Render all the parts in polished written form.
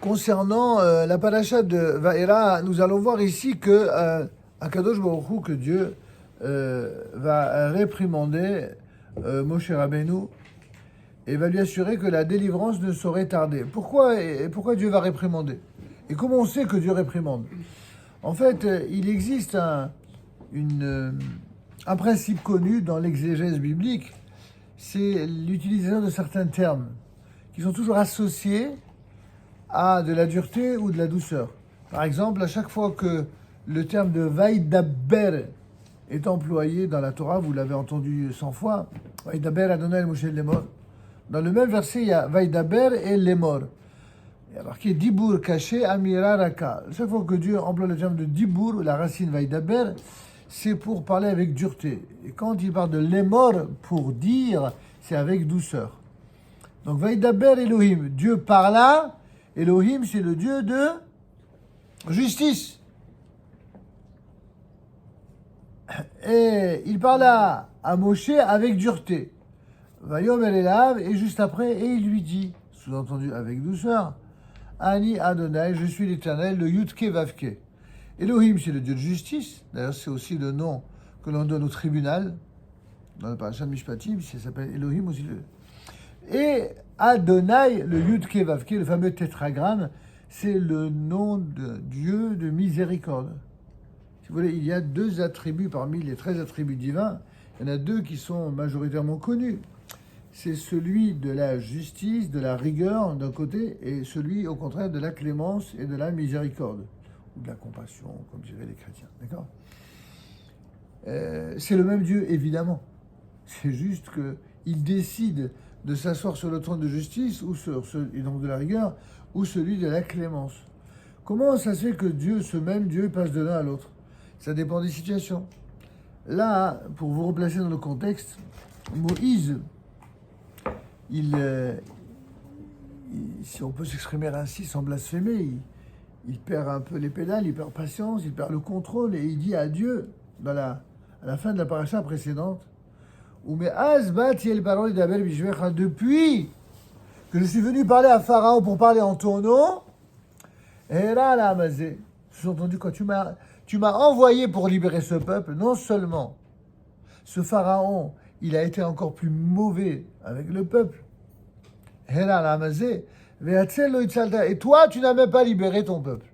Concernant la paracha de Vaera, nous allons voir ici que Akadosh Baruch Hu, que Dieu va réprimander Moshe Rabbeinu et va lui assurer que la délivrance ne saurait tarder. Pourquoi Dieu va réprimander? Et comment on sait que Dieu réprimande? En fait, il existe un principe connu dans l'exégèse biblique, c'est l'utilisation de certains termes qui sont toujours associés à de la dureté ou de la douceur. Par exemple, à chaque fois que le terme de Vaïdaber est employé dans la Torah, vous l'avez entendu 100 fois, Vaïdaber Adonai el Moshe lemor. Dans le même verset, il y a Vaïdaber et lemor. Il y a marqué Dibour caché Amira Raka. Chaque fois que Dieu emploie le terme de Dibour, la racine Vaïdaber, c'est pour parler avec dureté. Et quand il parle de lemor, pour dire, c'est avec douceur. Donc Vaïdaber Elohim, Dieu parla. Elohim, c'est le Dieu de justice. Et il parla à Moshe avec dureté. Vayom el Elav, et juste après, et il lui dit, sous-entendu avec douceur, Ani Adonai, je suis l'Éternel, le Yudke Vavke. Elohim, c'est le Dieu de justice. D'ailleurs, c'est aussi le nom que l'on donne au tribunal. Dans le parashat Mishpatim, ça s'appelle Elohim aussi. Et Adonai, le Yudke Vavke, le fameux tétragramme, c'est le nom de Dieu de miséricorde. Si vous voulez, il y a deux attributs parmi les 13 attributs divins. Il y en a deux qui sont majoritairement connus. C'est celui de la justice, de la rigueur d'un côté, et celui au contraire de la clémence et de la miséricorde, ou de la compassion, comme diraient les chrétiens. D'accord ? C'est le même Dieu, évidemment. C'est juste qu'il décide de s'asseoir sur le trône de justice, ou et donc de la rigueur, ou celui de la clémence. Comment ça se fait que Dieu, ce même Dieu, passe de l'un à l'autre? Ça dépend des situations. Là, pour vous replacer dans le contexte, Moïse, si on peut s'exprimer ainsi sans blasphémer, il perd un peu les pédales, il perd patience, il perd le contrôle, et il dit à Dieu, à la fin de la paracha précédente, depuis que je suis venu parler à Pharaon pour parler en ton nom, sous-entendu, quand tu m'as envoyé pour libérer ce peuple, non seulement ce Pharaon, il a été encore plus mauvais avec le peuple, et toi, tu n'as même pas libéré ton peuple.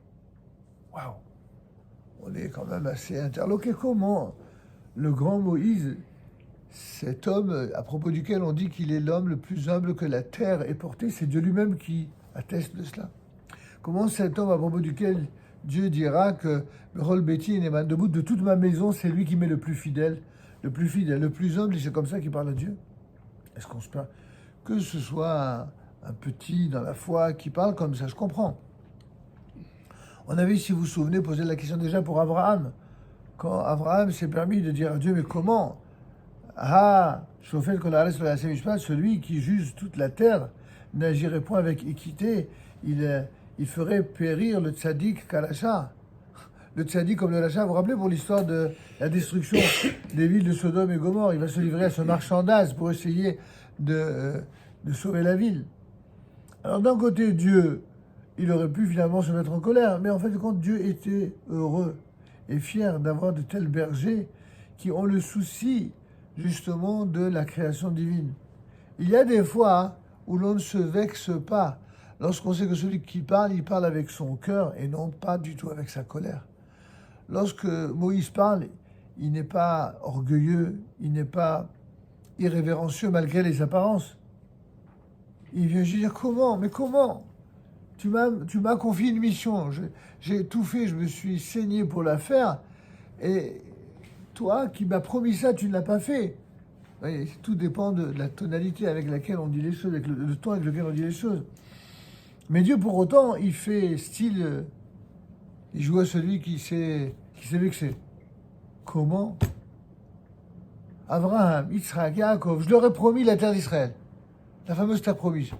Waouh! On est quand même assez interloqué. Comment le grand Moïse, cet homme à propos duquel on dit qu'il est l'homme le plus humble que la terre ait porté, c'est Dieu lui-même qui atteste de cela. Comment cet homme à propos duquel Dieu dira que Rol Betty et Neman debout de toute ma maison, c'est lui qui m'est le plus fidèle, le plus humble, et c'est comme ça qu'il parle à Dieu. Est-ce qu'on se parle? Que ce soit un petit dans la foi qui parle comme ça, je comprends. On avait, si vous vous souvenez, posé la question déjà pour Abraham. Quand Abraham s'est permis de dire à Dieu, mais comment? Celui qui juge toute la terre n'agirait point avec équité, il ferait périr le tzaddik Kalacha. Le tzaddik comme le Racha, vous vous rappelez pour l'histoire de la destruction des villes de Sodome et Gomorre, il va se livrer à ce marchandage pour essayer de sauver la ville. Alors d'un côté, Dieu, il aurait pu finalement se mettre en colère, mais en fait, quand Dieu était heureux et fier d'avoir de tels bergers qui ont le souci justement de la création divine. Il y a des fois où l'on ne se vexe pas lorsqu'on sait que celui qui parle, il parle avec son cœur et non pas du tout avec sa colère. Lorsque Moïse parle, il n'est pas orgueilleux, il n'est pas irrévérencieux malgré les apparences. Il vient juste dire comment? Mais comment? Tu m'as confié une mission, j'ai tout fait, je me suis saigné pour la faire, et toi qui m'as promis ça, tu ne l'as pas fait. Voyez, tout dépend de la tonalité avec laquelle on dit les choses, avec le ton avec lequel on dit les choses. Mais Dieu, pour autant, il fait style, il joue à celui qui s'est vexé. Comment? Abraham, Yitzhak, Yaakov, je leur ai promis la terre d'Israël, la fameuse terre promise.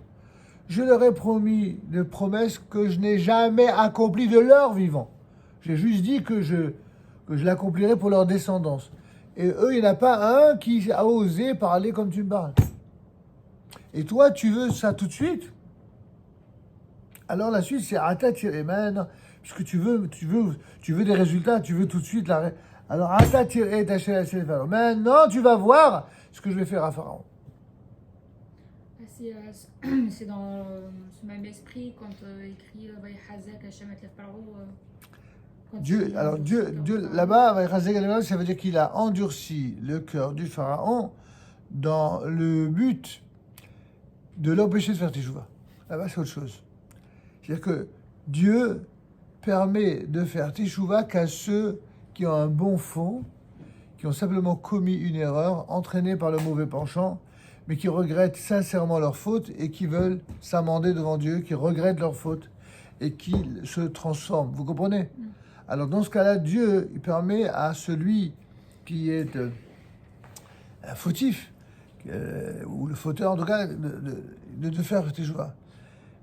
Je leur ai promis des promesses que je n'ai jamais accomplies de leur vivant. J'ai juste dit que je l'accomplirai pour leur descendance. Et eux, il n'y en a pas un qui a osé parler comme tu me parles. Et toi, tu veux ça tout de suite? Alors la suite, c'est Ata Tireman, puisque tu veux des résultats, tu veux tout de suite Alors Ata Tire Tachel Pharaon. Maintenant, tu vas voir ce que je vais faire à Pharaon. C'est dans ce même esprit quand écrit Vayhazek Hashem et Pharaon. Dieu là-bas, ça veut dire qu'il a endurci le cœur du Pharaon dans le but de l'empêcher de faire teshuva. Là-bas, c'est autre chose. C'est-à-dire que Dieu permet de faire teshuva qu'à ceux qui ont un bon fond, qui ont simplement commis une erreur, entraînés par le mauvais penchant, mais qui regrettent sincèrement leur faute et qui veulent s'amender devant Dieu, qui regrettent leur faute et qui se transforment. Vous comprenez ? Alors dans ce cas-là, Dieu il permet à celui qui est fautif, ou le fauteur en tout cas, de faire teshuva.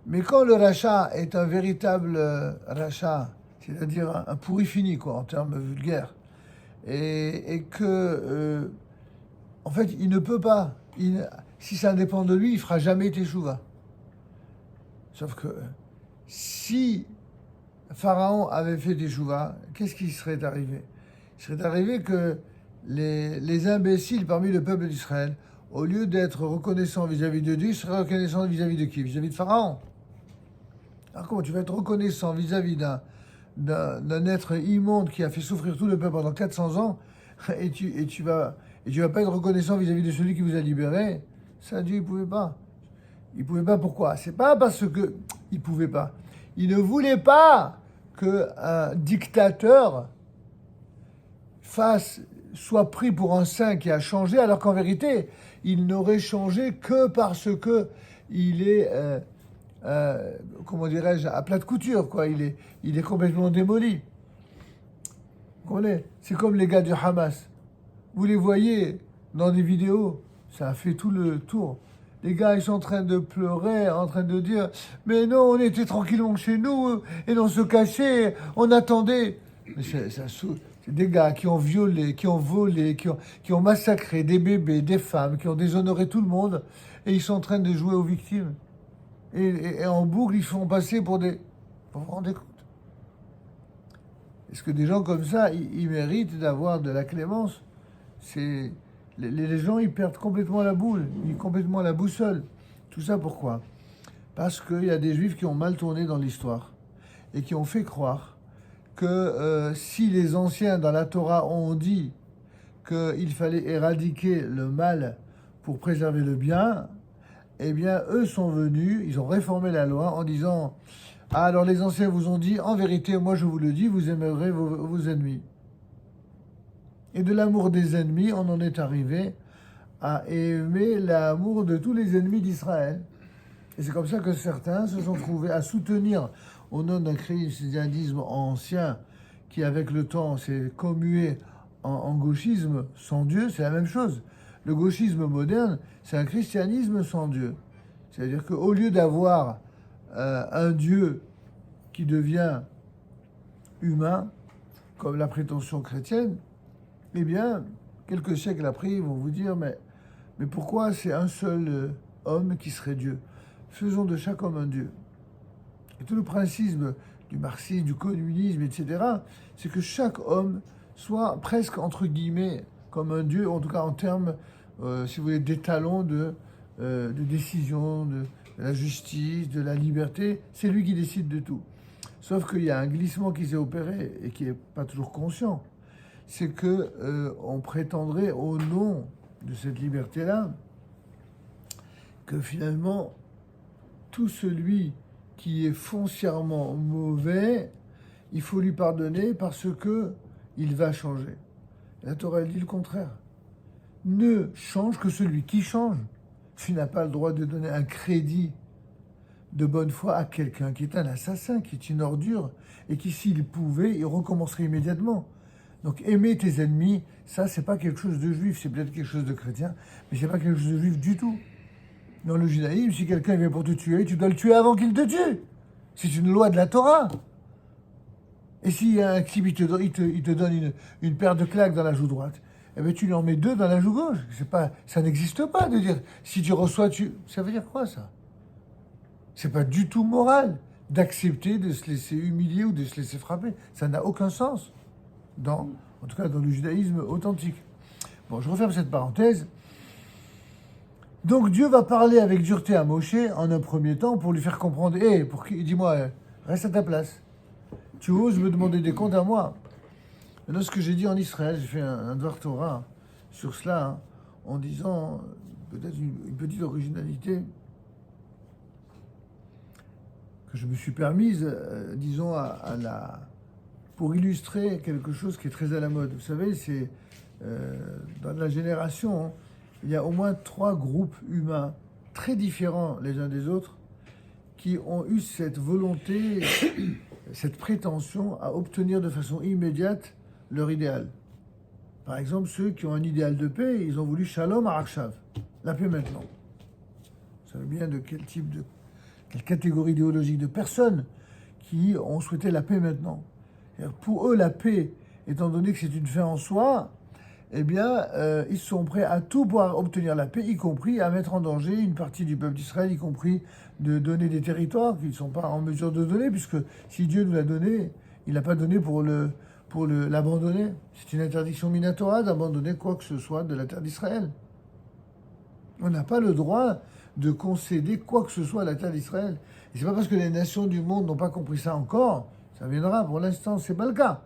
Mais quand le rachat est un véritable rachat, c'est-à-dire un pourri fini, quoi, en termes vulgaires, et que, en fait, il ne peut pas, si ça dépend de lui, il ne fera jamais teshuva. Sauf que si Pharaon avait fait teshuva, qu'est-ce qui serait arrivé ? Il serait arrivé que les imbéciles parmi le peuple d'Israël, au lieu d'être reconnaissants vis-à-vis de Dieu, ils seraient reconnaissants vis-à-vis de qui ? Vis-à-vis de Pharaon. Alors comment tu vas être reconnaissant vis-à-vis d'un être immonde qui a fait souffrir tout le peuple pendant 400 ans et tu vas pas être reconnaissant vis-à-vis de celui qui vous a libéré ? Ça, Dieu, il pouvait pas. Il pouvait pas, pourquoi ? C'est pas parce que il pouvait pas. Il ne voulait pas qu'un dictateur soit pris pour un saint qui a changé, alors qu'en vérité, il n'aurait changé que parce que il est, comment dirais-je, à plat de couture, quoi. Il est complètement démoli. Vous comprenez ? C'est comme les gars du Hamas. Vous les voyez dans des vidéos, ça a fait tout le tour. Les gars, ils sont en train de pleurer, en train de dire « Mais non, on était tranquillement chez nous, et on se cachait, on attendait. » Mais c'est des gars qui ont violé, qui ont volé, qui ont massacré des bébés, des femmes, qui ont déshonoré tout le monde, et ils sont en train de jouer aux victimes. Et en boucle, ils font passer pour des... Vous vous rendez compte ? Est-ce que des gens comme ça, ils méritent d'avoir de la clémence ? Les gens, ils perdent complètement la boule, complètement la boussole. Tout ça pourquoi ? Parce qu'il y a des juifs qui ont mal tourné dans l'histoire et qui ont fait croire que si les anciens dans la Torah ont dit qu'il fallait éradiquer le mal pour préserver le bien, eh bien, eux sont venus, ils ont réformé la loi en disant « Ah, alors les anciens vous ont dit, en vérité, moi je vous le dis, vous aimerez vos ennemis. » Et de l'amour des ennemis, on en est arrivé à aimer l'amour de tous les ennemis d'Israël. Et c'est comme ça que certains se sont trouvés à soutenir, au nom d'un christianisme ancien, qui avec le temps s'est commué en gauchisme sans Dieu, c'est la même chose. Le gauchisme moderne, c'est un christianisme sans Dieu. C'est-à-dire qu'au lieu d'avoir un Dieu qui devient humain, comme la prétention chrétienne, eh bien, quelques siècles après, ils vont vous dire, mais pourquoi c'est un seul homme qui serait Dieu ? Faisons de chaque homme un Dieu. Et tout le principe du marxisme, du communisme, etc., c'est que chaque homme soit presque, entre guillemets, comme un Dieu, en tout cas en termes, si vous voulez, d'étalons de décision, de la justice, de la liberté. C'est lui qui décide de tout. Sauf qu'il y a un glissement qui s'est opéré et qui n'est pas toujours conscient. C'est que on prétendrait au nom de cette liberté-là que finalement tout celui qui est foncièrement mauvais, il faut lui pardonner parce que il va changer. La Torah elle dit le contraire. Ne change que celui qui change. Tu n'as pas le droit de donner un crédit de bonne foi à quelqu'un qui est un assassin, qui est une ordure et qui, s'il pouvait, il recommencerait immédiatement. Donc aimer tes ennemis, ça c'est pas quelque chose de juif, c'est peut-être quelque chose de chrétien, mais c'est pas quelque chose de juif du tout. Dans le judaïsme, si quelqu'un vient pour te tuer, tu dois le tuer avant qu'il te tue. C'est une loi de la Torah. Et si un type il te donne une paire de claques dans la joue droite, eh bien tu lui en mets 2 dans la joue gauche. Ça n'existe pas de dire si tu reçois, ça veut dire quoi ça ? C'est pas du tout moral. d'accepter de se laisser humilier ou de se laisser frapper. Ça n'a aucun sens, en tout cas dans le judaïsme authentique. Bon, je referme cette parenthèse. Donc Dieu va parler avec dureté à Moshe en un premier temps pour lui faire comprendre, dis-moi, reste à ta place. Tu oses me demander des comptes à moi. Maintenant, ce que j'ai dit en Israël, j'ai fait un Dvar Torah sur cela, hein, en disant peut-être une petite originalité que je me suis permise, disons, pour illustrer quelque chose qui est très à la mode. Vous savez, c'est dans la génération, hein, il y a au moins 3 groupes humains très différents les uns des autres qui ont eu cette volonté, cette prétention à obtenir de façon immédiate leur idéal. Par exemple, ceux qui ont un idéal de paix, ils ont voulu Shalom Achav, la paix maintenant. Vous savez bien de quelle catégorie idéologique de personnes qui ont souhaité la paix maintenant. Pour eux, la paix, étant donné que c'est une fin en soi, eh bien, ils sont prêts à tout pour obtenir la paix, y compris à mettre en danger une partie du peuple d'Israël, y compris de donner des territoires qu'ils ne sont pas en mesure de donner, puisque si Dieu nous l'a donné, il n'a pas donné pour l'abandonner. C'est une interdiction minatora d'abandonner quoi que ce soit de la terre d'Israël. On n'a pas le droit de concéder quoi que ce soit à la terre d'Israël. Et c'est pas parce que les nations du monde n'ont pas compris ça encore, ça viendra, pour l'instant, c'est pas le cas,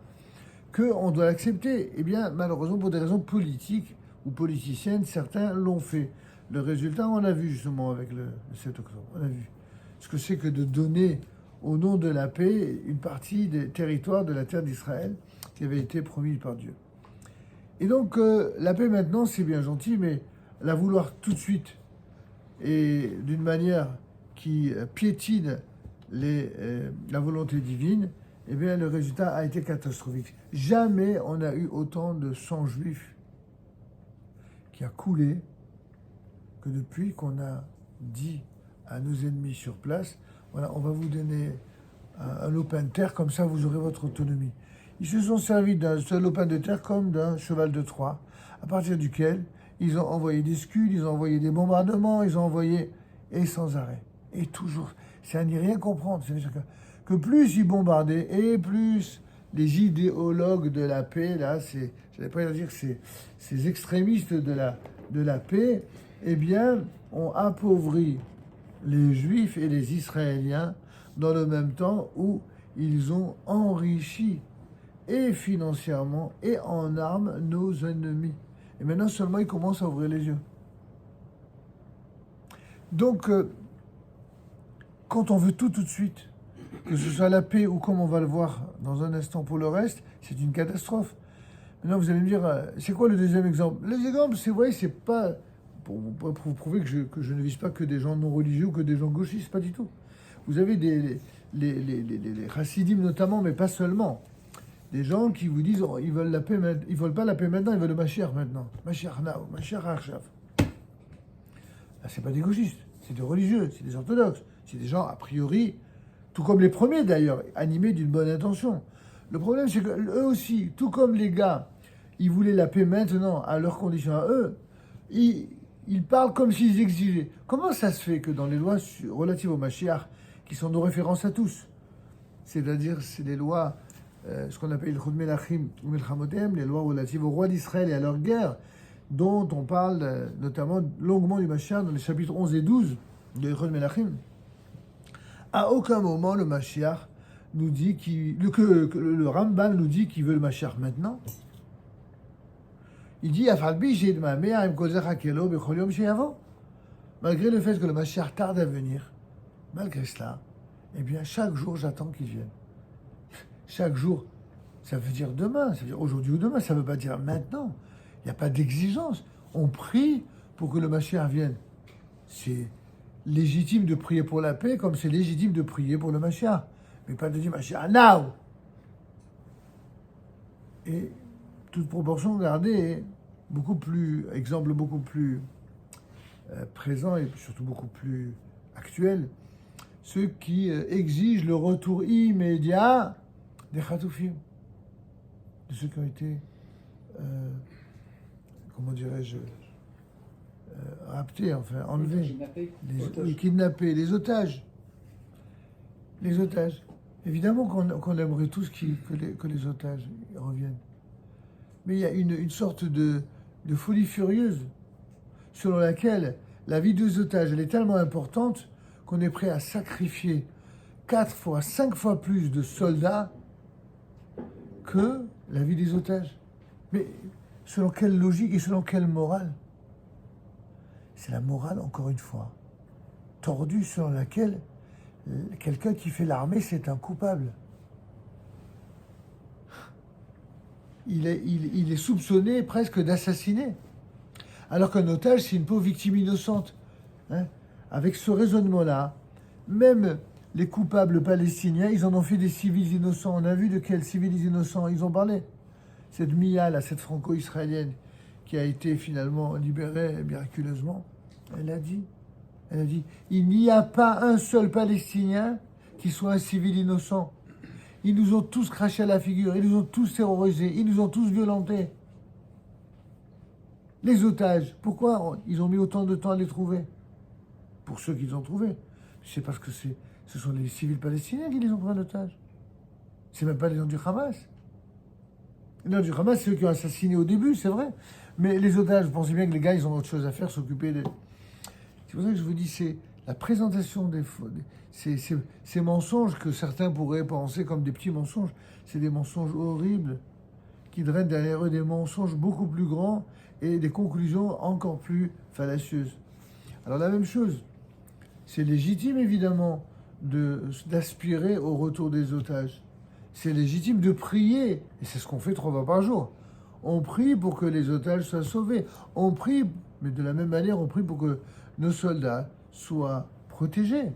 qu'on doit l'accepter. Eh bien, malheureusement, pour des raisons politiques ou politiciennes, certains l'ont fait. Le résultat, on l'a vu justement avec le 7 octobre. On a vu ce que c'est que de donner au nom de la paix une partie des territoires de la terre d'Israël qui avait été promis par Dieu. Et donc, la paix maintenant, c'est bien gentil, mais la vouloir tout de suite et d'une manière qui piétine la volonté divine, eh bien, le résultat a été catastrophique. Jamais on a eu autant de sang juif qui a coulé que depuis qu'on a dit à nos ennemis sur place, voilà, on va vous donner un lopin de terre, comme ça vous aurez votre autonomie. Ils se sont servis d'un seul lopin de terre comme d'un cheval de Troie, à partir duquel ils ont envoyé des scuds, ils ont envoyé des bombardements, ils ont envoyé, et sans arrêt. Et toujours, c'est à n'y rien comprendre. C'est-à-dire que plus ils bombardaient, et plus les idéologues de la paix, là, j'allais pas dire que ces extrémistes de la paix, eh bien, ont appauvri les Juifs et les Israéliens dans le même temps où ils ont enrichi et financièrement et en armes nos ennemis. Et maintenant seulement ils commencent à ouvrir les yeux. Donc, quand on veut tout de suite, que ce soit la paix ou comme on va le voir dans un instant pour le reste, c'est une catastrophe. Maintenant, vous allez me dire, c'est quoi le deuxième exemple? Les exemples, c'est vrai, c'est pas pour vous prouver que je ne vise pas que des gens non religieux ou que des gens gauchistes, pas du tout. Vous avez les chassidim notamment, mais pas seulement. Des gens qui vous disent, ils veulent la paix, ils veulent pas la paix maintenant, ils veulent le Mashiach maintenant. Mashiach now, Mashiach Achav. Là, c'est pas des gauchistes, c'est des religieux, c'est des orthodoxes, c'est des gens a priori, tout comme les premiers d'ailleurs, animés d'une bonne intention. Le problème, c'est que eux aussi, tout comme les gars, ils voulaient la paix maintenant à leurs conditions à eux, ils parlent comme s'ils exigeaient. Comment ça se fait que dans les lois relatives au Mashiach, qui sont nos références à tous, c'est-à-dire c'est les lois, ce qu'on appelle le Chod Melachim ou Melchamotem, les lois relatives au roi d'Israël et à leur guerre, dont on parle notamment longuement du Mashiach dans les chapitres 11 et 12 de Chod Melachim, à aucun moment le Mashiach nous dit que le Rambam nous dit qu'il veut le Mashiach maintenant. Il dit malgré le fait que le Mashiach tarde à venir, malgré cela, eh bien chaque jour j'attends qu'il vienne. Chaque jour, ça veut dire demain, ça veut dire aujourd'hui ou demain, ça ne veut pas dire maintenant. Il n'y a pas d'exigence. On prie pour que le Mashiach vienne. C'est légitime de prier pour la paix comme c'est légitime de prier pour le Mashiach. Mais pas de dire Mashiach now. Et toute proportion gardée, exemple beaucoup plus présent et surtout beaucoup plus actuel, ceux qui exigent le retour immédiat des Khatoufim, de ceux qui ont été, comment dirais-je, raptés, enfin enlevés, kidnappés, les otages. Les otages. Évidemment qu'on aimerait tous que les otages reviennent. Mais il y a une sorte de folie furieuse selon laquelle la vie des otages elle est tellement importante qu'on est prêt à sacrifier 4 fois, 5 fois plus de soldats que la vie des otages. Mais selon quelle logique et selon quelle morale? C'est la morale, encore une fois, tordue selon laquelle quelqu'un qui fait l'armée, c'est un coupable. Il est soupçonné presque d'assassiner. Alors qu'un otage, c'est une pauvre victime innocente. Hein? Avec ce raisonnement-là, même les coupables palestiniens, ils en ont fait des civils innocents. On a vu de quels civils innocents ils ont parlé. Cette Mia, là, cette franco-israélienne, qui a été finalement libérée miraculeusement, elle a dit, il n'y a pas un seul Palestinien qui soit un civil innocent. Ils nous ont tous craché à la figure, ils nous ont tous terrorisés, ils nous ont tous violentés. Les otages, pourquoi ils ont mis autant de temps à les trouver? Pour ceux qu'ils ont trouvés. C'est parce que ce sont les civils palestiniens qui les ont pris en otage. C'est même pas les gens du Hamas. Les gens du Hamas, c'est eux qui ont assassiné au début, c'est vrai. Mais les otages, vous pensez bien que les gars, ils ont autre chose à faire, s'occuper des... C'est pour ça que je vous dis, c'est la présentation ces mensonges que certains pourraient penser comme des petits mensonges. C'est des mensonges horribles qui drainent derrière eux des mensonges beaucoup plus grands et des conclusions encore plus fallacieuses. Alors la même chose, c'est légitime évidemment d'aspirer au retour des otages. C'est légitime de prier, et c'est ce qu'on fait 3 fois par jour. On prie pour que les otages soient sauvés. On prie, mais de la même manière, on prie pour que nos soldats soient protégés.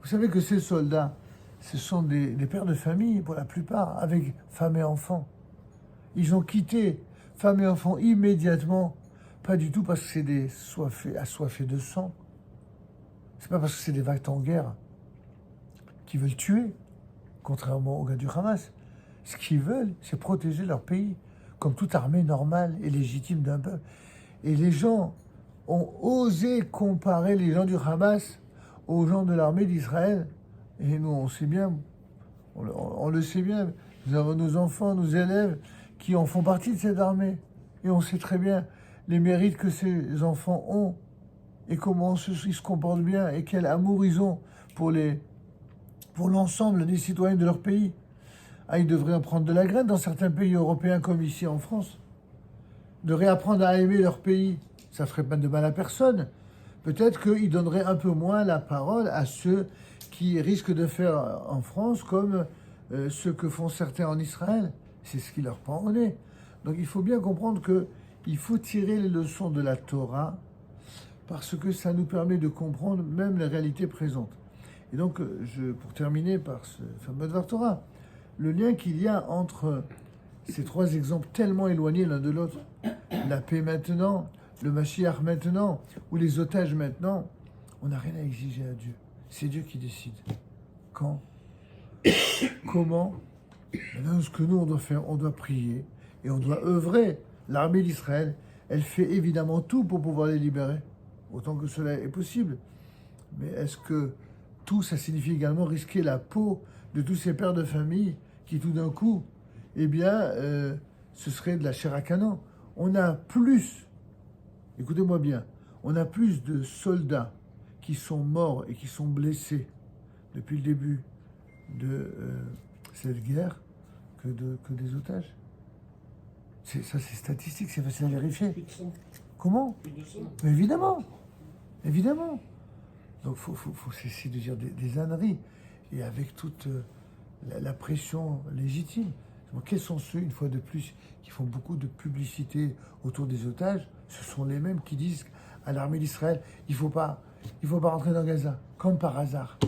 Vous savez que ces soldats, ce sont des pères de famille pour la plupart, avec femmes et enfants. Ils ont quitté femmes et enfants immédiatement, pas du tout parce que c'est des assoiffés de sang. C'est pas parce que c'est des vagues en guerre qui veulent tuer, contrairement aux gars du Hamas. Ce qu'ils veulent, c'est protéger leur pays, comme toute armée normale et légitime d'un peuple. Et les gens ont osé comparer les gens du Hamas aux gens de l'armée d'Israël. Et nous, on sait bien, on le sait bien, nous avons nos enfants, nos élèves qui en font partie de cette armée. Et on sait très bien les mérites que ces enfants ont et comment ils se comportent bien et quel amour ils ont pour l'ensemble des citoyens de leur pays. Ah, ils devraient en prendre de la graine dans certains pays européens comme ici en France. De réapprendre à aimer leur pays, ça ferait pas de mal à personne. Peut-être qu'ils donneraient un peu moins la parole à ceux qui risquent de faire en France comme ce que font certains en Israël. C'est ce qui leur prend au nez. Donc il faut bien comprendre qu'il faut tirer les leçons de la Torah parce que ça nous permet de comprendre même les réalités présentes. Et donc, pour terminer par ce fameux Dvar Torah, le lien qu'il y a entre ces 3 exemples tellement éloignés l'un de l'autre, la paix maintenant, le Mashiach maintenant, ou les otages maintenant, on n'a rien à exiger à Dieu. C'est Dieu qui décide. Quand? Comment? Maintenant, ce que nous, on doit faire, on doit prier et on doit œuvrer. L'armée d'Israël, elle fait évidemment tout pour pouvoir les libérer, autant que cela est possible. Mais est-ce que tout, ça signifie également risquer la peau de tous ces pères de famille qui, tout d'un coup, eh bien, ce serait de la chair à canon. On a plus, écoutez-moi bien, on a plus de soldats qui sont morts et qui sont blessés depuis le début de cette guerre que des otages. Ça, c'est statistique, c'est facile à vérifier. Plus de 100. Comment? Plus de 100. Mais évidemment, évidemment. Donc, faut cesser de dire des âneries et avec toute la pression légitime. Donc, quels sont ceux, une fois de plus, qui font beaucoup de publicité autour des otages? Ce sont les mêmes qui disent à l'armée d'Israël, il faut pas rentrer dans Gaza, comme par hasard.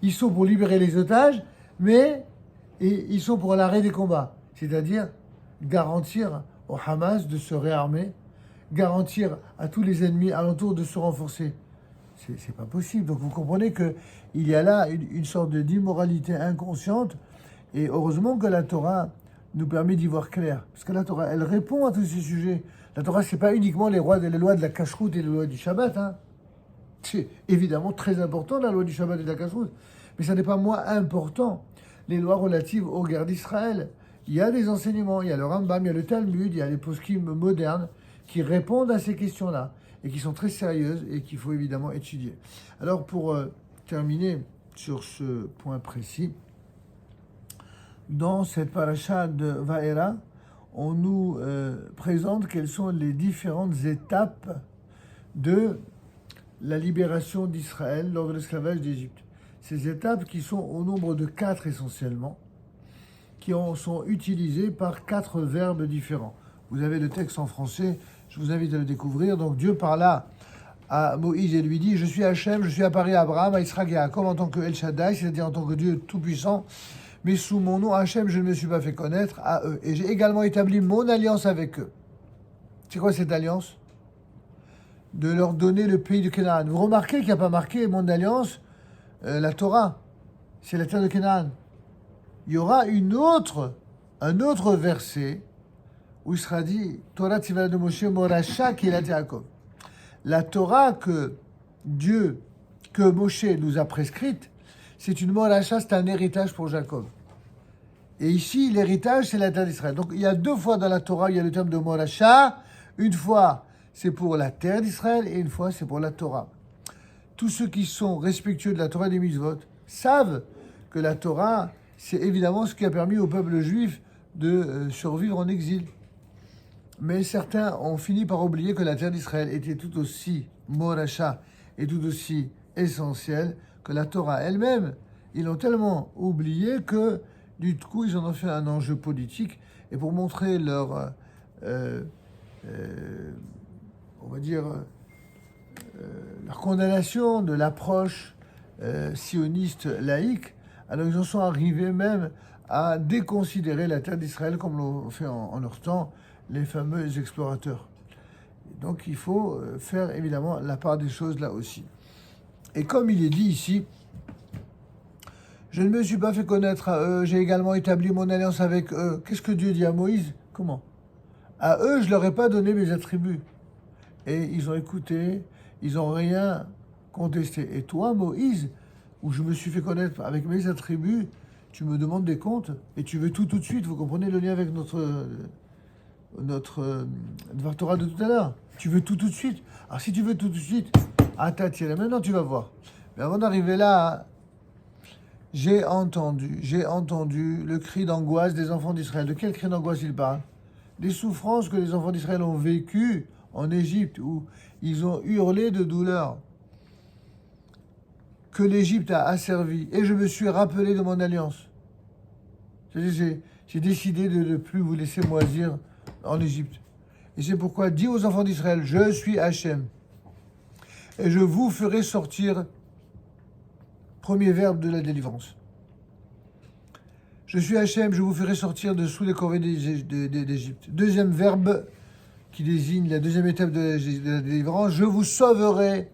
Ils sont pour libérer les otages, mais ils sont pour l'arrêt des combats, c'est-à-dire garantir au Hamas de se réarmer, garantir à tous les ennemis alentours de se renforcer. C'est pas possible. Donc vous comprenez qu'il y a là une sorte d'immoralité inconsciente. Et heureusement que la Torah nous permet d'y voir clair. Parce que la Torah, elle répond à tous ces sujets. La Torah, c'est pas uniquement les lois de la cacheroute et les lois du Shabbat. Hein. C'est évidemment très important, la loi du Shabbat et de la Kashrut, mais ça n'est pas moins important. Les lois relatives aux guerres d'Israël. Il y a des enseignements, il y a le Rambam, il y a le Talmud, il y a les poskim modernes qui répondent à ces questions-là et qui sont très sérieuses et qu'il faut évidemment étudier. Alors pour terminer sur ce point précis, dans cette paracha de Vaera, on nous présente quelles sont les différentes étapes de la libération d'Israël lors de l'esclavage d'Égypte. Ces étapes qui sont au nombre de 4 essentiellement, qui sont utilisées par 4 verbes différents. Vous avez le texte en français, je vous invite à le découvrir. Donc Dieu parla à Moïse et lui dit « Je suis Hachem, je suis apparu à Abraham, à Israël et à Jacob en tant que El Shaddai, c'est-à-dire en tant que Dieu tout-puissant, mais sous mon nom Hachem, je ne me suis pas fait connaître à eux. Et j'ai également établi mon alliance avec eux. » C'est quoi cette alliance ? De leur donner le pays de Canaan. Vous remarquez qu'il n'y a pas marqué mon alliance, la Torah, c'est la terre de Canaan. Il y aura un autre verset où il sera dit Torah tivara de Moshe Moracha Kilat Yaakov. La Torah que Moshe nous a prescrite, c'est une Moracha, c'est un héritage pour Jacob. Et ici, l'héritage, c'est la terre d'Israël. Donc il y a 2 fois dans la Torah, il y a le terme de Moracha. Une fois, c'est pour la terre d'Israël et une fois, c'est pour la Torah. Tous ceux qui sont respectueux de la Torah des mitzvot savent que la Torah, c'est évidemment ce qui a permis au peuple juif de survivre en exil. Mais certains ont fini par oublier que la terre d'Israël était tout aussi moracha et tout aussi essentielle que la Torah elle-même. Ils l'ont tellement oublié que, du coup, ils en ont fait un enjeu politique. Et pour montrer leur, on va dire, leur condamnation de l'approche sioniste laïque, alors ils en sont arrivés même à déconsidérer la terre d'Israël comme l'ont fait en leur temps les fameux explorateurs. Donc il faut faire évidemment la part des choses là aussi. Et comme il est dit ici, je ne me suis pas fait connaître à eux, j'ai également établi mon alliance avec eux. Qu'est-ce que Dieu dit à Moïse ? Comment ? À eux, je leur ai pas donné mes attributs. Et ils ont écouté, ils n'ont rien contesté. Et toi, Moïse, où je me suis fait connaître avec mes attributs, tu me demandes des comptes et tu veux tout de suite. Vous comprenez le lien avec notre Dvar Torah de tout à l'heure. Tu veux tout de suite. Alors si tu veux tout de suite, attends, maintenant tu vas voir. Mais avant d'arriver là, j'ai entendu le cri d'angoisse des enfants d'Israël. De quel cri d'angoisse ils parlent ? Des souffrances que les enfants d'Israël ont vécues en Égypte, où ils ont hurlé de douleur, que l'Égypte a asservi. Et je me suis rappelé de mon alliance. J'ai décidé de ne plus vous laisser moisir en Égypte. Et c'est pourquoi dis aux enfants d'Israël, je suis Hachem. Et je vous ferai sortir, premier verbe de la délivrance. Je suis Hachem, je vous ferai sortir de sous les corvées d'Égypte. Deuxième verbe qui désigne la deuxième étape de la délivrance, je vous sauverai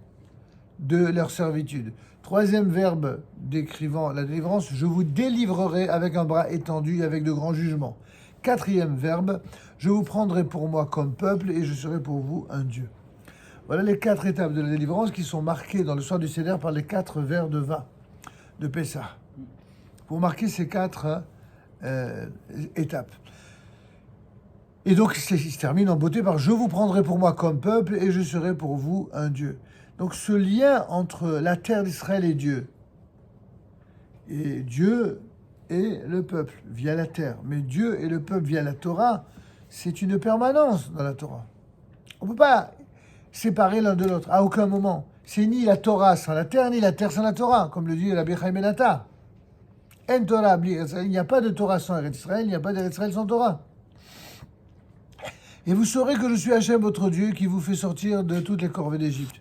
de leur servitude. Troisième verbe décrivant la délivrance, je vous délivrerai avec un bras étendu et avec de grands jugements. Quatrième verbe, je vous prendrai pour moi comme peuple et je serai pour vous un Dieu. Voilà les 4 étapes de la délivrance qui sont marquées dans le soir du Seder par les 4 vers de vin de Pessah. Pour marquer ces 4 étapes. Et donc, il se termine en beauté par « Je vous prendrai pour moi comme peuple et je serai pour vous un Dieu ». Donc, ce lien entre la terre d'Israël et Dieu et le peuple via la terre, mais Dieu et le peuple via la Torah, c'est une permanence dans la Torah. On ne peut pas séparer l'un de l'autre, à aucun moment. C'est ni la Torah sans la terre, ni la terre sans la Torah, comme le dit Rabbi Chaim Ben Atta. En Torah, il n'y a pas de Torah sans Eretz Israël, il n'y a pas d'Eretz Israël sans Torah. Et vous saurez que je suis Hachem, votre Dieu, qui vous fait sortir de toutes les corvées d'Égypte.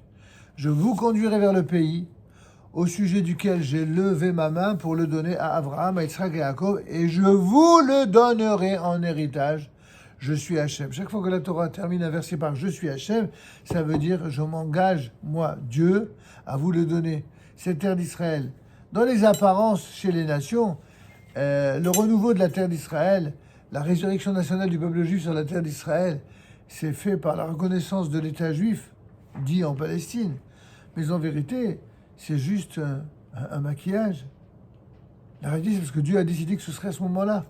Je vous conduirai vers le pays au sujet duquel j'ai levé ma main pour le donner à Abraham, à Yitzhak et à Jacob, et je vous le donnerai en héritage. Je suis Hachem. Chaque fois que la Torah termine un verset par « Je suis Hachem », ça veut dire « Je m'engage, moi, Dieu, à vous le donner ». Cette terre d'Israël, dans les apparences chez les nations, le renouveau de la terre d'Israël, la résurrection nationale du peuple juif sur la terre d'Israël, c'est fait par la reconnaissance de l'État juif, dit en Palestine. Mais en vérité, c'est juste un maquillage. La réalité, c'est parce que Dieu a décidé que ce serait à ce moment-là.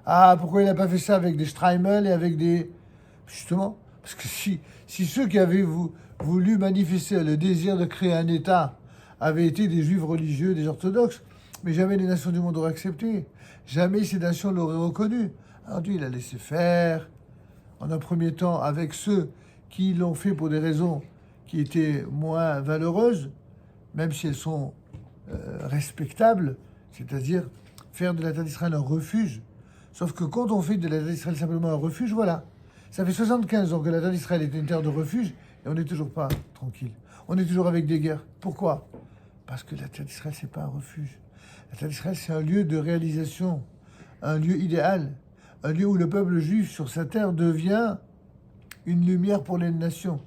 Ah, pourquoi il n'a pas fait ça avec des Streimel et avec des... Justement, parce que si ceux qui avaient voulu manifester le désir de créer un État avaient été des juifs religieux, des orthodoxes, mais jamais les nations du monde auraient accepté. Jamais ces nations l'auraient reconnu. Alors Dieu, il a laissé faire, en un premier temps, avec ceux qui l'ont fait pour des raisons qui étaient moins valeureuses, même si elles sont respectables, c'est-à-dire faire de la terre d'Israël un refuge. Sauf que quand on fait de la terre d'Israël simplement un refuge, voilà. Ça fait 75 ans que la terre d'Israël est une terre de refuge et on n'est toujours pas tranquille. On est toujours avec des guerres. Pourquoi? Parce que la terre d'Israël, c'est pas un refuge. La terre d'Israël, c'est un lieu de réalisation, un lieu idéal, un lieu où le peuple juif sur sa terre devient une lumière pour les nations.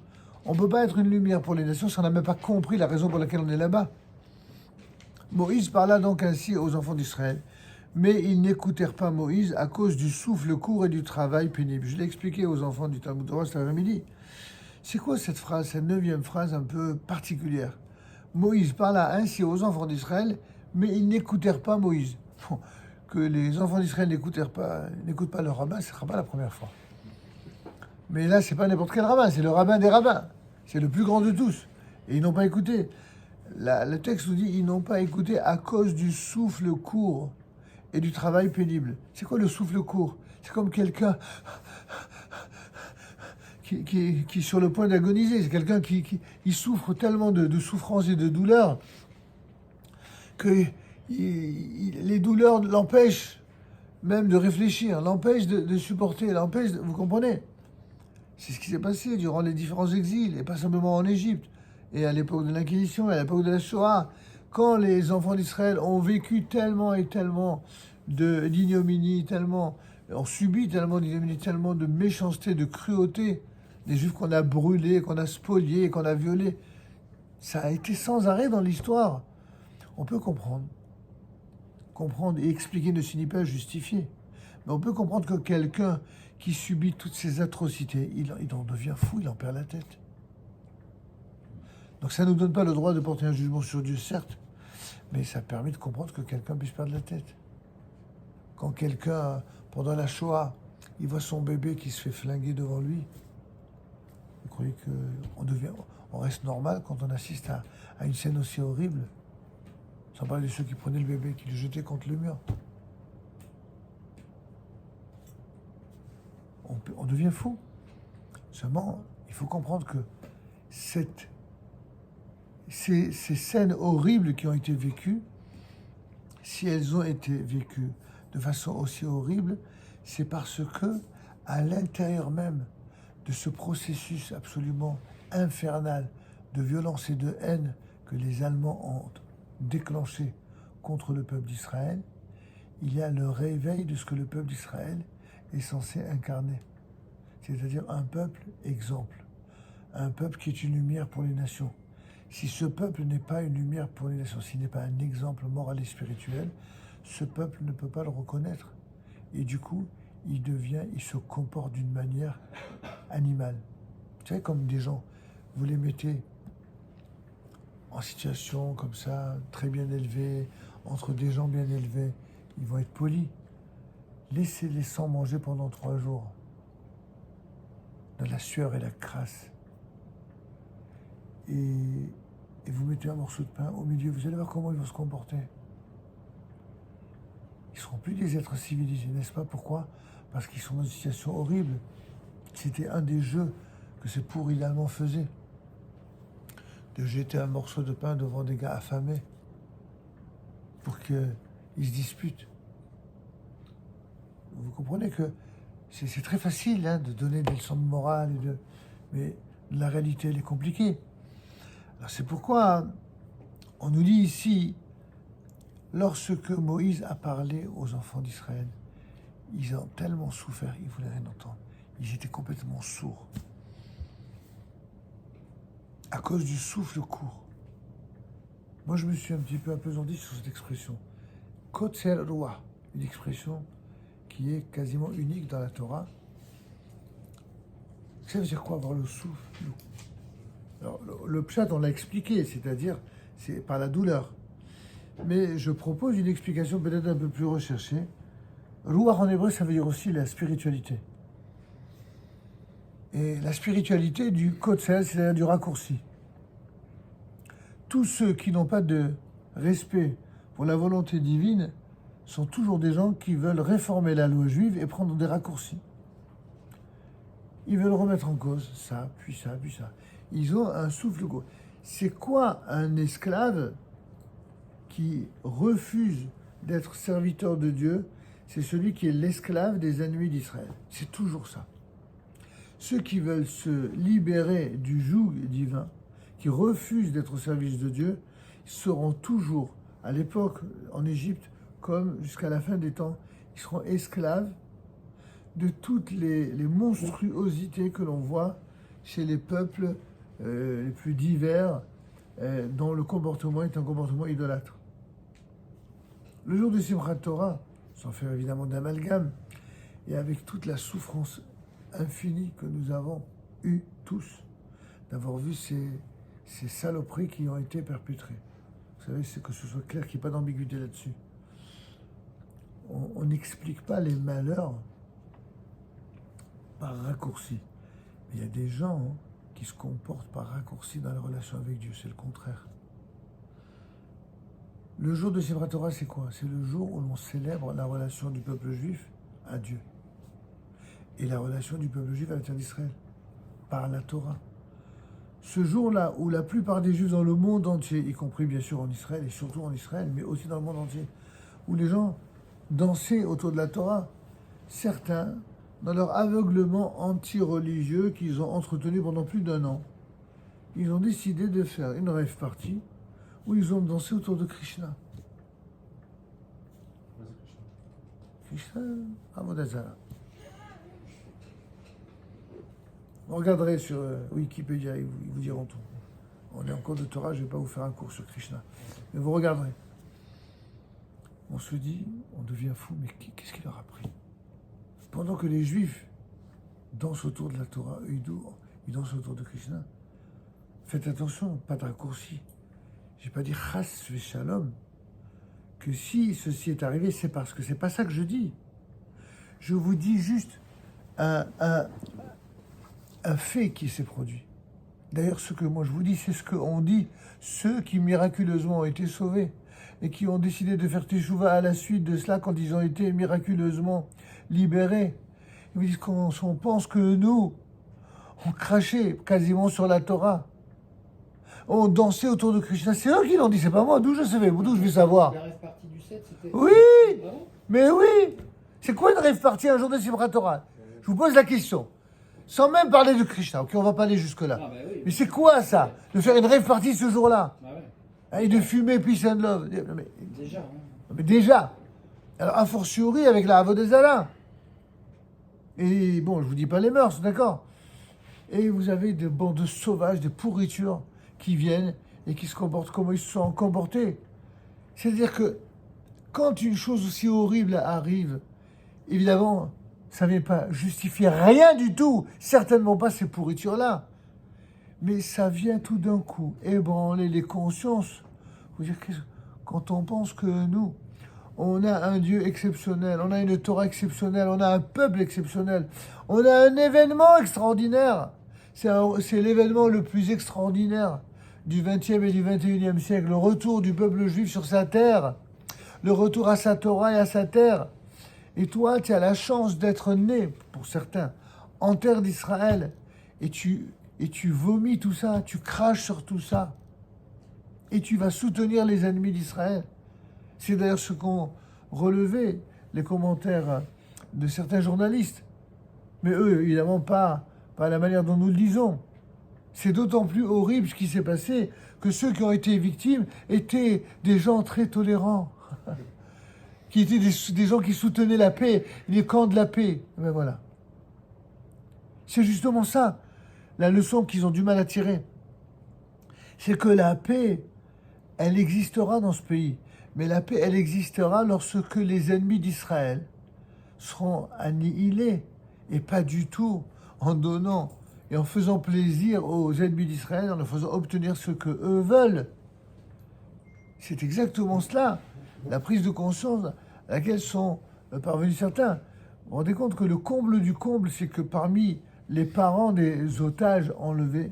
On ne peut pas être une lumière pour les nations si on n'a même pas compris la raison pour laquelle on est là-bas. Moïse parla donc ainsi aux enfants d'Israël, mais ils n'écoutèrent pas Moïse à cause du souffle court et du travail pénible. Je l'ai expliqué aux enfants du Talmud Torah cet après-midi. C'est quoi cette phrase, cette 9e phrase un peu particulière? Moïse parla ainsi aux enfants d'Israël, mais ils n'écoutèrent pas Moïse. Bon, que les enfants d'Israël n'écoutent pas le rabbin, ce ne sera pas la première fois. Mais là, c'est pas n'importe quel rabbin, c'est le rabbin des rabbins. C'est le plus grand de tous. Et ils n'ont pas écouté. Le texte nous dit ils n'ont pas écouté à cause du souffle court et du travail pénible. C'est quoi le souffle court? C'est comme quelqu'un qui est sur le point d'agoniser. C'est quelqu'un qui souffre tellement de souffrance et de douleur que les douleurs l'empêchent même de réfléchir, l'empêchent de supporter, vous comprenez? C'est ce qui s'est passé durant les différents exils, et pas simplement en Égypte, et à l'époque de l'Inquisition, et à l'époque de la Shoah, quand les enfants d'Israël ont vécu tellement et tellement d'ignominie, ont subi tellement d'ignominie, tellement de méchanceté, de cruauté, des Juifs qu'on a brûlés, qu'on a spoliés, qu'on a violés. Ça a été sans arrêt dans l'histoire. On peut comprendre. Comprendre et expliquer ne signifie pas justifier. Mais on peut comprendre que quelqu'un qui subit toutes ces atrocités, il en devient fou, il en perd la tête. Donc ça ne nous donne pas le droit de porter un jugement sur Dieu, certes, mais ça permet de comprendre que quelqu'un puisse perdre la tête. Quand quelqu'un, pendant la Shoah, il voit son bébé qui se fait flinguer devant lui, vous croyez qu'on reste normal quand on assiste à une scène aussi horrible? Sans parler de ceux qui prenaient le bébé, qui le jetaient contre le mur. On devient fou. Seulement, il faut comprendre que ces scènes horribles qui ont été vécues, si elles ont été vécues de façon aussi horrible, c'est parce que, à l'intérieur même de ce processus absolument infernal de violence et de haine que les Allemands ont déclenché contre le peuple d'Israël, il y a le réveil de ce que le peuple d'Israël est censé incarner. C'est-à-dire un peuple exemple, un peuple qui est une lumière pour les nations. Si ce peuple n'est pas une lumière pour les nations, s'il n'est pas un exemple moral et spirituel, ce peuple ne peut pas le reconnaître. Et du coup, il se comporte d'une manière animale. Vous savez, comme des gens, vous les mettez en situation comme ça, très bien élevée, entre des gens bien élevés, ils vont être polis. Laissez-les sans manger pendant 3 jours, dans la sueur et la crasse. Et vous mettez un morceau de pain au milieu, vous allez voir comment ils vont se comporter. Ils ne seront plus des êtres civilisés, n'est-ce pas? Pourquoi? Parce qu'ils sont dans une situation horrible. C'était un des jeux que ces pourris Allemands faisaient. De jeter un morceau de pain devant des gars affamés pour qu'ils se disputent. Vous comprenez que c'est très facile de donner des leçons de morale, mais la réalité, elle est compliquée. Alors c'est pourquoi on nous dit ici, lorsque Moïse a parlé aux enfants d'Israël, ils ont tellement souffert, ils ne voulaient rien entendre. Ils étaient complètement sourds. À cause du souffle court. Moi, je me suis un petit peu appesanti sur cette expression. Kotser Roa, une expression qui est quasiment unique dans la Torah. Ça veut dire quoi, avoir le souffle Alors, le pshat, on l'a expliqué, c'est-à-dire, c'est par la douleur. Mais je propose une explication peut-être un peu plus recherchée. Ruach en hébreu, ça veut dire aussi la spiritualité. Et la spiritualité du kotsel, c'est-à-dire du raccourci. Tous ceux qui n'ont pas de respect pour la volonté divine sont toujours des gens qui veulent réformer la loi juive et prendre des raccourcis. Ils veulent remettre en cause ça, puis ça, puis ça. Ils ont un souffle court. C'est quoi un esclave qui refuse d'être serviteur de Dieu? C'est celui qui est l'esclave des ennemis d'Israël. C'est toujours ça. Ceux qui veulent se libérer du joug divin, qui refusent d'être au service de Dieu, seront toujours, à l'époque en Égypte, comme jusqu'à la fin des temps, ils seront esclaves de toutes les monstruosités que l'on voit chez les peuples les plus divers, dont le comportement est un comportement idolâtre. Le jour de Simchat Torah, sans faire évidemment d'amalgame, et avec toute la souffrance infinie que nous avons eue tous, d'avoir vu ces saloperies qui ont été perpétrées. Vous savez, c'est que ce soit clair, qu'il n'y ait pas d'ambiguïté là-dessus. On n'explique pas les malheurs par raccourci. Mais il y a des gens qui se comportent par raccourci dans la relation avec Dieu. C'est le contraire. Le jour de Simchat Torah, c'est quoi? C'est le jour où l'on célèbre la relation du peuple juif à Dieu. Et la relation du peuple juif à la terre d'Israël, par la Torah. Ce jour-là, où la plupart des Juifs dans le monde entier, y compris bien sûr en Israël, et surtout en Israël, mais aussi dans le monde entier, où les gens dansaient autour de la Torah, certains, dans leur aveuglement anti-religieux qu'ils ont entretenu pendant plus d'1 an, ils ont décidé de faire une rave party où ils ont dansé autour de Krishna. Krishna, Avodat Zarah. Vous regarderez sur Wikipédia, ils vous diront tout. On est en cours de Torah, je ne vais pas vous faire un cours sur Krishna. Mais vous regarderez. On se dit, on devient fou, mais qu'est-ce qu'il leur a pris? Pendant que les Juifs dansent autour de la Torah, eux, ils dansent autour de Krishna. Faites attention, pas de raccourci. Je n'ai pas dit chas shalom, que si ceci est arrivé, c'est parce que c'est pas ça que je dis. Je vous dis juste un fait qui s'est produit. D'ailleurs, ce que moi je vous dis, c'est ce qu'on dit ceux qui miraculeusement ont été sauvés et qui ont décidé de faire teshuva à la suite de cela quand ils ont été miraculeusement libérés. Ils vous disent qu'on pense que nous, on crachait quasiment sur la Torah. On dansait autour de Krishna. C'est eux qui l'ont dit, c'est pas moi. D'où je savais, d'où je vais savoir. La rêve partie du 7, c'était... Oui, mais oui. C'est quoi une rêve partie un jour de Simchat Torah? Je vous pose la question. Sans même parler de Krishna. Ok, on va pas aller jusque-là. Ah, bah oui. Mais c'est quoi ça? De faire une rêve partie ce jour-là? Bah ouais. Hein, et de fumer Peace and Love. Déjà. Hein. Mais déjà. Alors, a fortiori avec la Avodat Zarah. Et bon, je vous dis pas les mœurs, d'accord? Et vous avez des bandes sauvages, des pourritures qui viennent et qui se comportent comme ils se sont comportés. C'est-à-dire que quand une chose aussi horrible arrive, évidemment, ça ne vient pas justifier rien du tout, certainement pas ces pourritures-là. Mais ça vient tout d'un coup ébranler les consciences. Vous dire, quand on pense que nous, on a un Dieu exceptionnel, on a une Torah exceptionnelle, on a un peuple exceptionnel, on a un événement extraordinaire. C'est l'événement le plus extraordinaire du XXe et du XXIe siècle, le retour du peuple juif sur sa terre, le retour à sa Torah et à sa terre. Et toi, tu as la chance d'être né, pour certains, en terre d'Israël, et tu vomis tout ça, tu craches sur tout ça, et tu vas soutenir les ennemis d'Israël. C'est d'ailleurs ce qu'ont relevé les commentaires de certains journalistes. Mais eux, évidemment, pas à la manière dont nous le disons. C'est d'autant plus horrible ce qui s'est passé que ceux qui ont été victimes étaient des gens très tolérants, qui étaient des gens qui soutenaient la paix, les camps de la paix. Ben voilà. C'est justement ça, la leçon qu'ils ont du mal à tirer. C'est que la paix, elle existera dans ce pays. Mais la paix, elle existera lorsque les ennemis d'Israël seront annihilés. Et pas du tout en donnant et en faisant plaisir aux ennemis d'Israël, en leur faisant obtenir ce que eux veulent. C'est exactement cela, la prise de conscience à laquelle sont parvenus certains. Vous vous rendez compte que le comble du comble, c'est que parmi les parents des otages enlevés,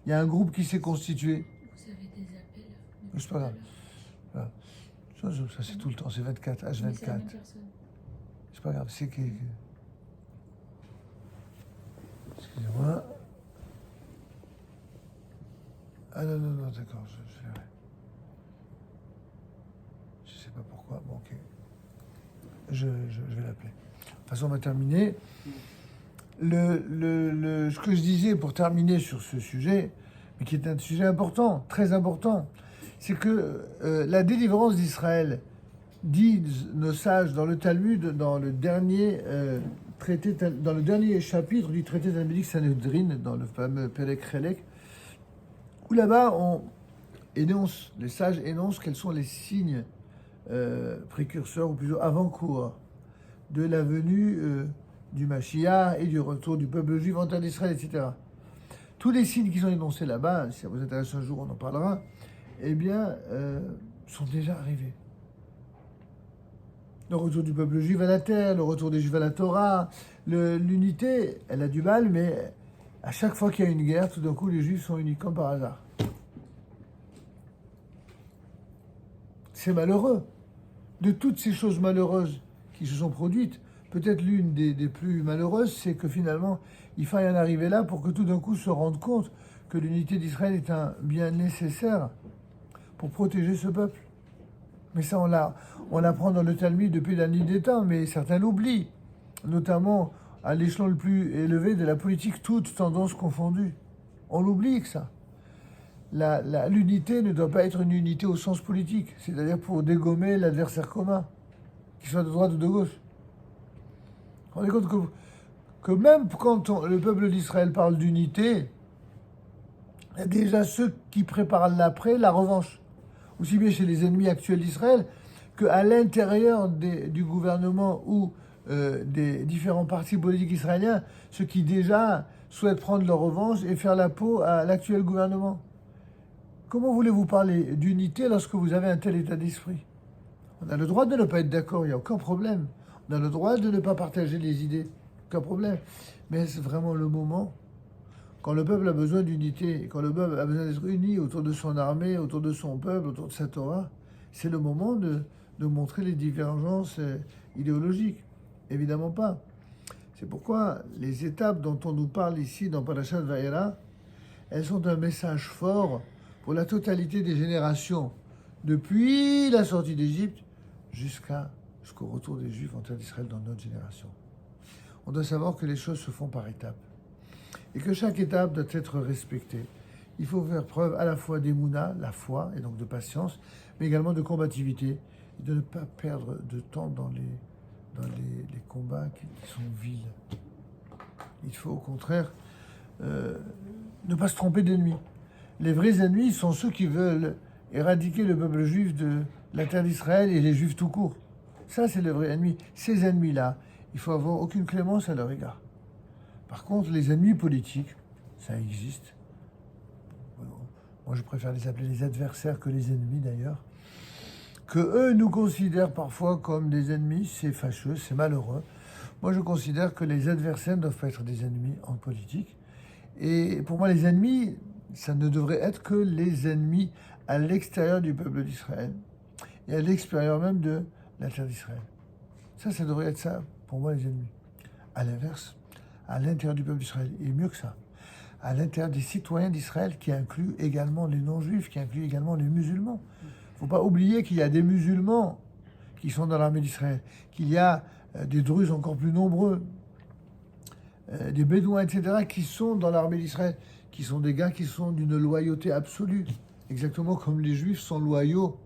il y a un groupe qui s'est constitué. Vous avez des appels. C'est pas grave. Voilà. Ça, c'est tout le temps, c'est 24, Mais c'est la H24. même personne. C'est pas grave, c'est que... Excusez-moi. Ah non, d'accord, je verrai. Je sais pas pourquoi, bon, ok. Je vais l'appeler. De toute façon, on va terminer. Ce que je disais pour terminer sur ce sujet, mais qui est un sujet important, très important, c'est que la délivrance d'Israël, disent nos sages dans le Talmud, dans le dernier dans le dernier chapitre du traité talmudique Sanhedrin, dans le fameux Perek Chelek, où là-bas les sages énoncent quels sont les signes précurseurs, ou plutôt avant-coureurs, de la venue du Mashiach et du retour du peuple juif en terre d'Israël, etc. Tous les signes qui sont énoncés là-bas, si ça vous intéresse un jour, on en parlera, eh bien, sont déjà arrivés. Le retour du peuple juif à la terre, le retour des juifs à la Torah, l'unité, elle a du mal, mais à chaque fois qu'il y a une guerre, tout d'un coup, les juifs sont unis comme par hasard. C'est malheureux. De toutes ces choses malheureuses qui se sont produites, peut-être l'une des plus malheureuses, c'est que finalement, il faille en arriver là pour que tout d'un coup se rende compte que l'unité d'Israël est un bien nécessaire pour protéger ce peuple. Mais ça, on l'apprend dans le Talmud depuis la nuit des temps, mais certains l'oublient, notamment à l'échelon le plus élevé de la politique, toutes tendances confondues. On l'oublie que ça. L'unité ne doit pas être une unité au sens politique, c'est-à-dire pour dégommer l'adversaire commun, qu'il soit de droite ou de gauche. Vous vous rendez compte que même quand le peuple d'Israël parle d'unité, il y a déjà ceux qui préparent l'après, la revanche. Aussi bien chez les ennemis actuels d'Israël qu'à l'intérieur du gouvernement ou des différents partis politiques israéliens, ceux qui déjà souhaitent prendre leur revanche et faire la peau à l'actuel gouvernement. Comment voulez-vous parler d'unité lorsque vous avez un tel état d'esprit? On a le droit de ne pas être d'accord, il n'y a aucun problème. On a le droit de ne pas partager les idées, aucun problème. Mais c'est vraiment le moment, quand le peuple a besoin d'unité, quand le peuple a besoin d'être uni autour de son armée, autour de son peuple, autour de sa Torah, c'est le moment de montrer les divergences idéologiques. Évidemment pas. C'est pourquoi les étapes dont on nous parle ici dans Parashat Vayera, elles sont un message fort pour la totalité des générations, depuis la sortie d'Égypte jusqu'au retour des Juifs en terre d'Israël dans notre génération. On doit savoir que les choses se font par étapes et que chaque étape doit être respectée. Il faut faire preuve à la fois d'émouna, la foi, et donc de patience, mais également de combativité, et de ne pas perdre de temps dans les combats qui sont vils. Il faut au contraire ne pas se tromper d'ennemis. Les vrais ennemis sont ceux qui veulent éradiquer le peuple juif de la terre d'Israël et les juifs tout court. Ça, c'est le vrai ennemi. Ces ennemis-là, il faut avoir aucune clémence à leur égard. Par contre, les ennemis politiques, ça existe. Moi, je préfère les appeler les adversaires que les ennemis, d'ailleurs. Que eux nous considèrent parfois comme des ennemis, c'est fâcheux, c'est malheureux. Moi, je considère que les adversaires ne doivent pas être des ennemis en politique. Et pour moi, les ennemis, ça ne devrait être que les ennemis à l'extérieur du peuple d'Israël et à l'extérieur même de la terre d'Israël. Ça devrait être ça, pour moi, les ennemis. À l'inverse, à l'intérieur du peuple d'Israël, et mieux que ça, à l'intérieur des citoyens d'Israël, qui inclut également les non-juifs, qui inclut également les musulmans. Il ne faut pas oublier qu'il y a des musulmans qui sont dans l'armée d'Israël, qu'il y a des Druzes encore plus nombreux, des Bédouins, etc., qui sont dans l'armée d'Israël, qui sont des gars qui sont d'une loyauté absolue, exactement comme les Juifs sont loyaux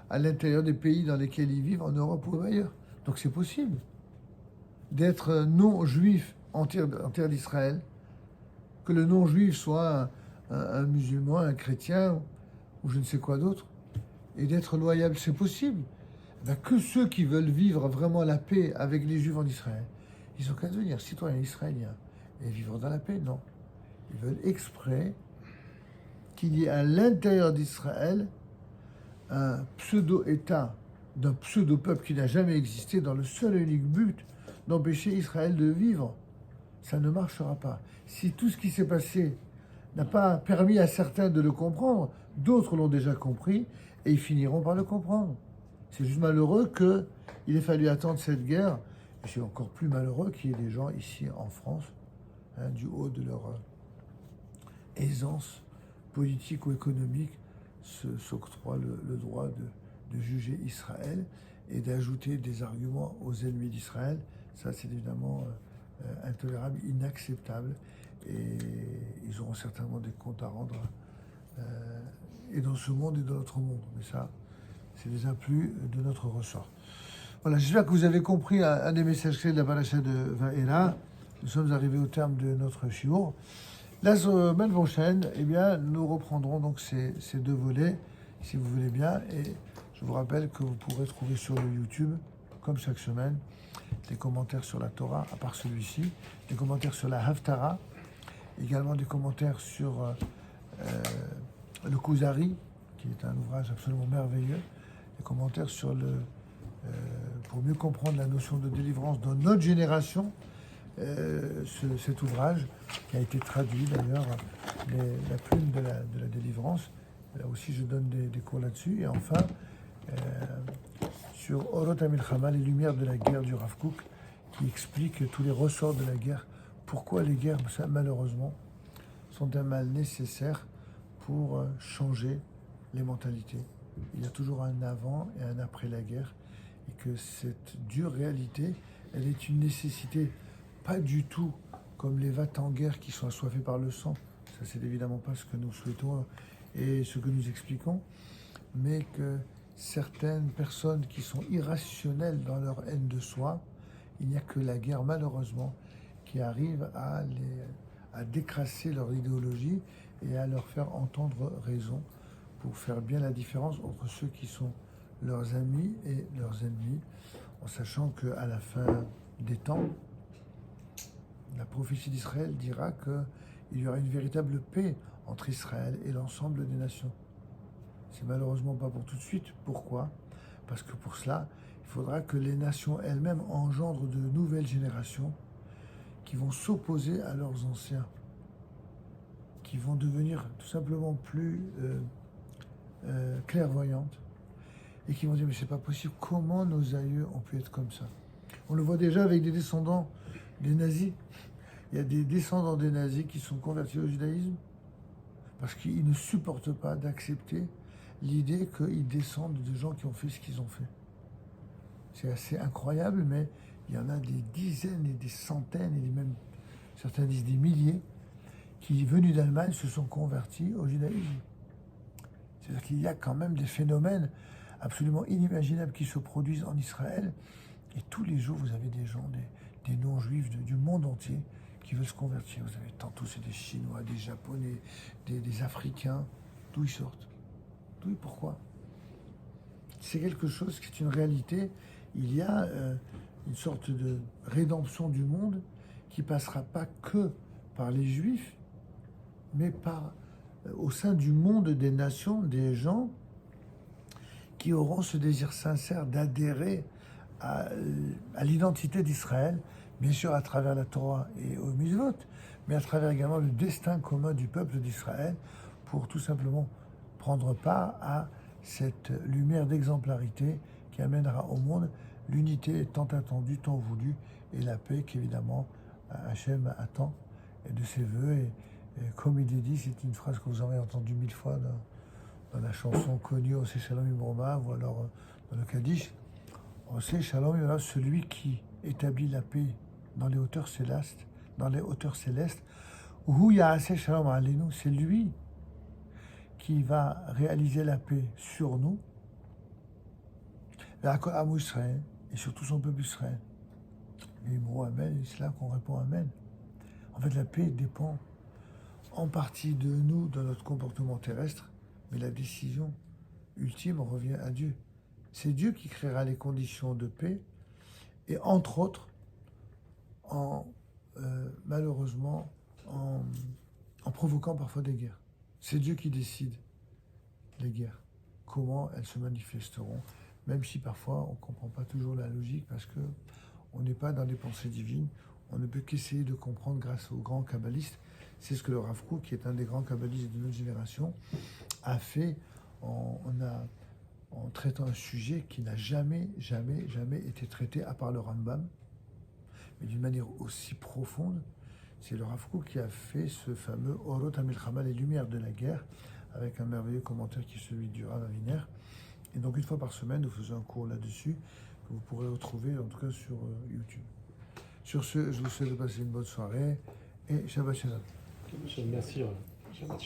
à l'intérieur des pays dans lesquels ils vivent, en Europe ou ailleurs. Donc c'est possible d'être non-juif en terre d'Israël, que le non-juif soit un musulman, un chrétien, ou je ne sais quoi d'autre, et d'être loyal, c'est possible. Ben, que ceux qui veulent vivre vraiment la paix avec les Juifs en Israël, ils ont qu'à devenir citoyens israéliens et vivre dans la paix, non. Ils veulent exprès qu'il y ait à l'intérieur d'Israël un pseudo-État d'un pseudo-peuple qui n'a jamais existé dans le seul et unique but d'empêcher Israël de vivre. Ça ne marchera pas. Si tout ce qui s'est passé n'a pas permis à certains de le comprendre, d'autres l'ont déjà compris et ils finiront par le comprendre. C'est juste malheureux qu'il ait fallu attendre cette guerre. Et c'est encore plus malheureux qu'il y ait des gens ici en France, du haut de leur aisance politique ou économique, s'octroient le droit de juger Israël et d'ajouter des arguments aux ennemis d'Israël. Ça, c'est évidemment intolérable, inacceptable. Et ils auront certainement des comptes à rendre et dans ce monde et dans notre monde. Mais ça, c'est déjà plus de notre ressort. Voilà, j'espère que vous avez compris un des messages clés de la paracha de Vaera. Nous sommes arrivés au terme de notre shiur. La semaine prochaine, eh bien, nous reprendrons donc ces deux volets, si vous voulez bien. Et je vous rappelle que vous pourrez trouver sur le YouTube, comme chaque semaine, des commentaires sur la Torah, à part celui-ci, des commentaires sur la Haftara, également des commentaires sur le Kuzari, qui est un ouvrage absolument merveilleux, des commentaires sur pour mieux comprendre la notion de délivrance dans notre génération, cet ouvrage qui a été traduit d'ailleurs, la plume de la délivrance. Là aussi, je donne des cours là-dessus. Et enfin, sur Orot HaMilchama, les lumières de la guerre du Rav Kook, qui explique tous les ressorts de la guerre. Pourquoi les guerres, ça, malheureusement, sont un mal nécessaire pour changer les mentalités. Il y a toujours un avant et un après la guerre, et que cette dure réalité, elle est une nécessité, pas du tout comme les va-t-en-guerre qui sont assoiffés par le sang. Ça, c'est évidemment pas ce que nous souhaitons et ce que nous expliquons, mais que certaines personnes qui sont irrationnelles dans leur haine de soi, il n'y a que la guerre, malheureusement, qui arrive à décrasser leur idéologie et à leur faire entendre raison pour faire bien la différence entre ceux qui sont leurs amis et leurs ennemis, en sachant qu'à la fin des temps, la prophétie d'Israël dira qu'il y aura une véritable paix entre Israël et l'ensemble des nations. C'est malheureusement pas pour tout de suite. Pourquoi ? Parce que pour cela, il faudra que les nations elles-mêmes engendrent de nouvelles générations qui vont s'opposer à leurs anciens, qui vont devenir tout simplement plus clairvoyantes et qui vont dire mais c'est pas possible, comment nos aïeux ont pu être comme ça. On le voit déjà avec des descendants des nazis. Il y a des descendants des nazis qui sont convertis au judaïsme parce qu'ils ne supportent pas d'accepter l'idée qu'ils descendent de gens qui ont fait ce qu'ils ont fait. C'est assez incroyable, mais il y en a des dizaines et des centaines, et même certains disent des milliers, qui, venus d'Allemagne, se sont convertis au judaïsme. C'est-à-dire qu'il y a quand même des phénomènes absolument inimaginables qui se produisent en Israël, et tous les jours, vous avez des gens, des non-juifs du monde entier qui veulent se convertir. Vous avez tantôt c'est des Chinois, des Japonais, des Africains, d'où ils sortent. D'où et pourquoi ? C'est quelque chose qui est une réalité. Il y a une sorte de rédemption du monde qui passera pas que par les Juifs, mais au sein du monde des nations, des gens qui auront ce désir sincère d'adhérer à l'identité d'Israël, bien sûr à travers la Torah et au mitzvot, mais à travers également le destin commun du peuple d'Israël, pour tout simplement prendre part à cette lumière d'exemplarité qui amènera au monde l'unité tant attendue, tant voulue, et la paix qu'évidemment Hachem attend de ses voeux. Et comme il est dit, c'est une phrase que vous aurez entendue 1000 fois dans la chanson connue Oseh Shalom Ibroma, ou alors dans le Kaddish. Oseh Shalom Ibroma, celui qui établit la paix dans les hauteurs célestes, Hu Yaaseh Shalom Aleinu, c'est lui qui va réaliser la paix sur nous, et sur tout son peuple Israël. Les mots Amen, et c'est là qu'on répond Amen. En fait, la paix dépend en partie de nous, de notre comportement terrestre, mais la décision ultime revient à Dieu. C'est Dieu qui créera les conditions de paix, et entre autres, malheureusement, en en provoquant parfois des guerres. C'est Dieu qui décide les guerres, comment elles se manifesteront, même si parfois on ne comprend pas toujours la logique parce que on n'est pas dans les pensées divines, on ne peut qu'essayer de comprendre grâce aux grands kabbalistes. C'est ce que le Rav Kook, qui est un des grands kabbalistes de notre génération, a fait en traitant un sujet qui n'a jamais été traité à part le Rambam, mais d'une manière aussi profonde. C'est le Rav Kook qui a fait ce fameux Orot HaMilchama, les lumières de la guerre, avec un merveilleux commentaire qui est celui du Rav Aviner. Et donc une fois par semaine, nous faisons un cours là-dessus, que vous pourrez retrouver en tout cas sur YouTube. Sur ce, je vous souhaite de passer une bonne soirée et Shabbat Shalom. Merci. Shabbat